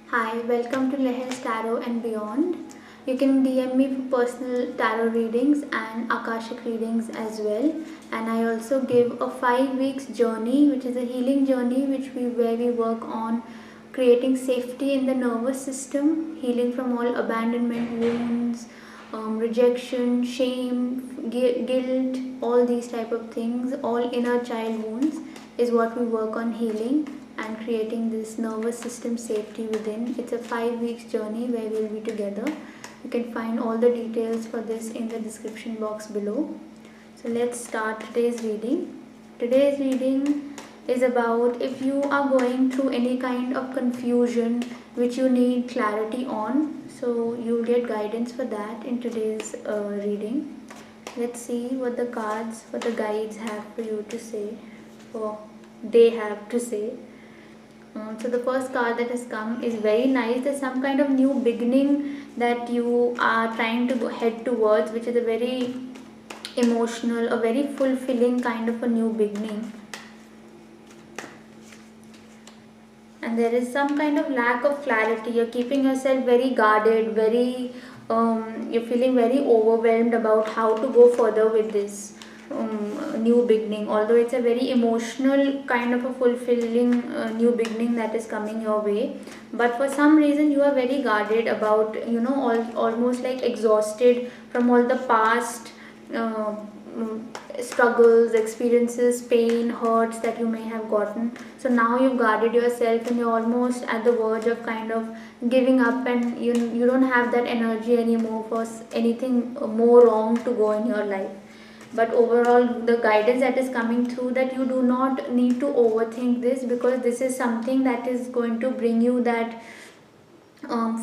Hi, welcome to Lehel's Tarot and Beyond. You can DM me for personal tarot readings and Akashic readings as well. And I also give a 5 weeks journey, which is a healing journey, where we work on creating safety in the nervous system, healing from all abandonment wounds, rejection, shame, guilt, all these type of things, all inner child wounds is what we work on healing and creating this nervous system safety within. It's a 5 weeks journey where we'll be together. You can find all the details for this in the description box below. So let's start today's reading. Today's reading is about if you are going through any kind of confusion which you need clarity on. So you'll get guidance for that in today's reading. Let's see what the cards, what the guides have for you to say, or they have to say. So the first card that has come is very nice. There's some kind of new beginning that you are trying to head towards, which is a very emotional, a very fulfilling kind of a new beginning. And there is some kind of lack of clarity. You're keeping yourself very guarded, you're feeling very overwhelmed about how to go further with this new beginning. Although it's a very emotional kind of a fulfilling new beginning that is coming your way, but for some reason you are very guarded about, almost like exhausted from all the past struggles, experiences, pain, hurts that you may have gotten. So now you've guarded yourself and you're almost at the verge of kind of giving up, and you don't have that energy anymore for anything more wrong to go in your life. But overall, the guidance that is coming through, that you do not need to overthink this, because this is something that is going to bring you that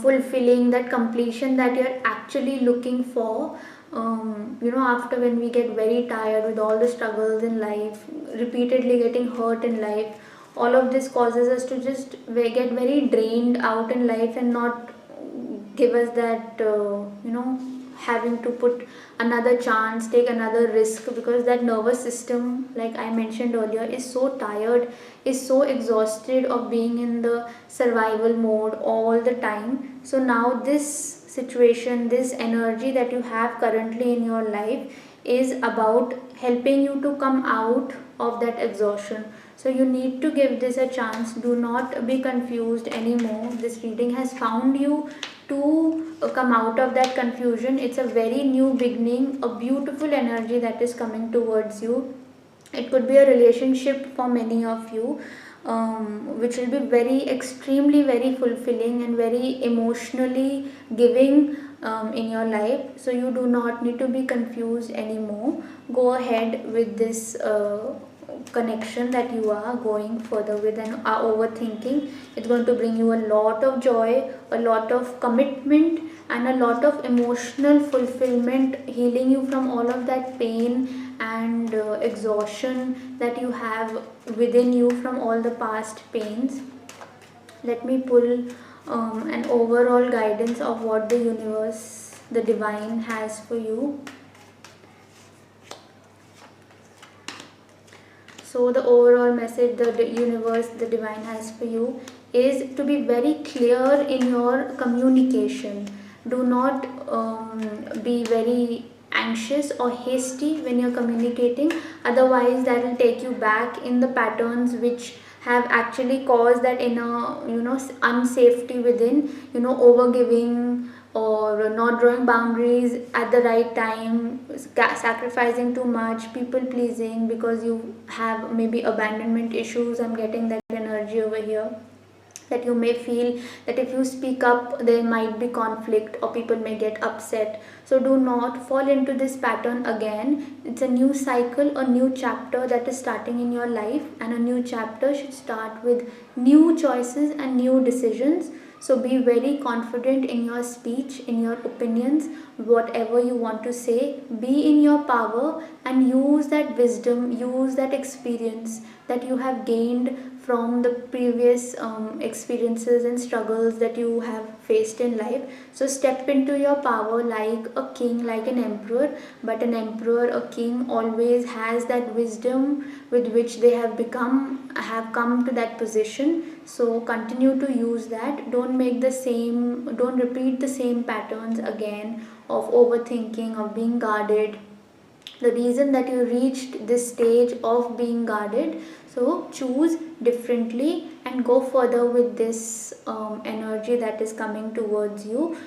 fulfilling, that completion that you're actually looking for. After when we get very tired with all the struggles in life, repeatedly getting hurt in life, all of this causes us to just get very drained out in life and not give us that having to put another chance, take another risk, because that nervous system, like I mentioned earlier, is so tired, is so exhausted of being in the survival mode all the time. So now this situation, this energy that you have currently in your life is about helping you to come out of that exhaustion. So you need to give this a chance. Do not be confused anymore. This reading has found you to come out of that confusion. It's a very new beginning, a beautiful energy that is coming towards you. It could be a relationship for many of you, which will be very extremely very fulfilling and very emotionally giving in your life. So you do not need to be confused anymore. Go ahead with this connection that you are going further with, and are overthinking. It's going to bring you a lot of joy, a lot of commitment, and a lot of emotional fulfillment, healing you from all of that pain and exhaustion that you have within you from all the past pains. Let me pull an overall guidance of what the universe, the divine, has for you. So the overall message the universe, the divine, has for you is to be very clear in your communication. Do not be very anxious or hasty when you're communicating. Otherwise, that will take you back in the patterns which have actually caused that inner, unsafety within, overgiving, or not drawing boundaries at the right time, sacrificing too much, people pleasing because you have maybe abandonment issues. I'm getting that energy over here, that you may feel that if you speak up there might be conflict or people may get upset. So do not fall into this pattern again. It's a new cycle, a new chapter that is starting in your life, and a new chapter should start with new choices and new decisions. So be very confident in your speech, in your opinions, whatever you want to say. Be in your power and use that wisdom, use that experience that you have gained from the previous experiences and struggles that you have faced in life. So step into your power like a king, like an emperor. But an emperor, a king, always has that wisdom with which they have become have come to that position. So continue to use that. Don't repeat the same patterns again of overthinking, of being guarded. The reason that you reached this stage of being guarded, so choose differently and go further with this energy that is coming towards you.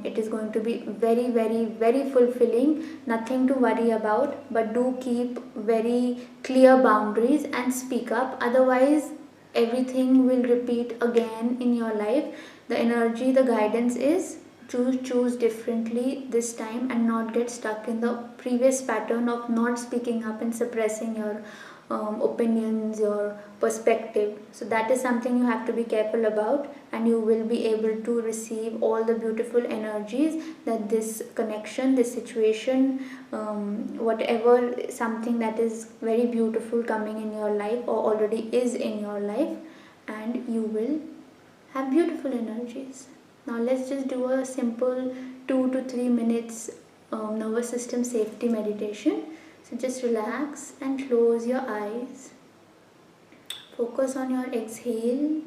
It is going to be very, very, very fulfilling. Nothing to worry about, but do keep very clear boundaries and speak up. Otherwise everything will repeat again in your life. The energy, the guidance is choose differently this time and not get stuck in the previous pattern of not speaking up and suppressing your opinions, your perspective. So that is something you have to be careful about, and you will be able to receive all the beautiful energies that this connection, this situation, whatever, something that is very beautiful coming in your life or already is in your life, and you will have beautiful energies. Now let's just do a simple 2 to 3 minutes nervous system safety meditation. So just relax and close your eyes. Focus on your exhale,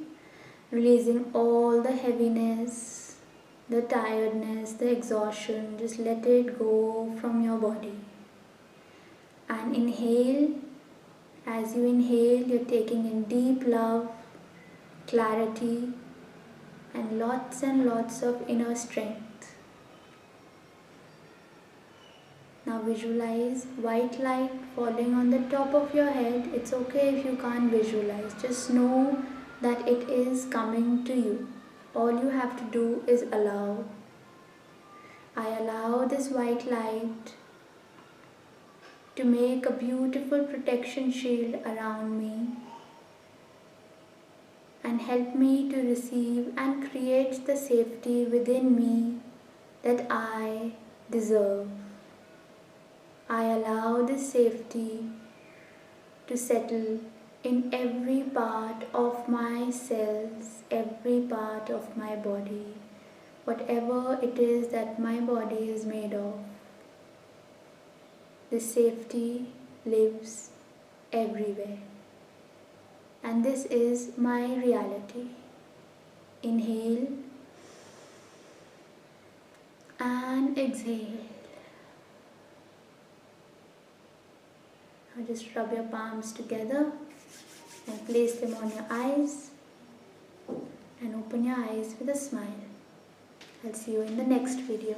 releasing all the heaviness, the tiredness, the exhaustion. Just let it go from your body. And inhale. As you inhale, you're taking in deep love, clarity, and lots of inner strength. Now visualize white light falling on the top of your head. It's okay if you can't visualize. Just know that it is coming to you. All you have to do is allow. I allow this white light to make a beautiful protection shield around me and help me to receive and create the safety within me that I deserve. I allow this safety to settle in every part of my cells, every part of my body, whatever it is that my body is made of. This safety lives everywhere. And this is my reality. Inhale and exhale. Now just rub your palms together and place them on your eyes and open your eyes with a smile. I'll see you in the next video.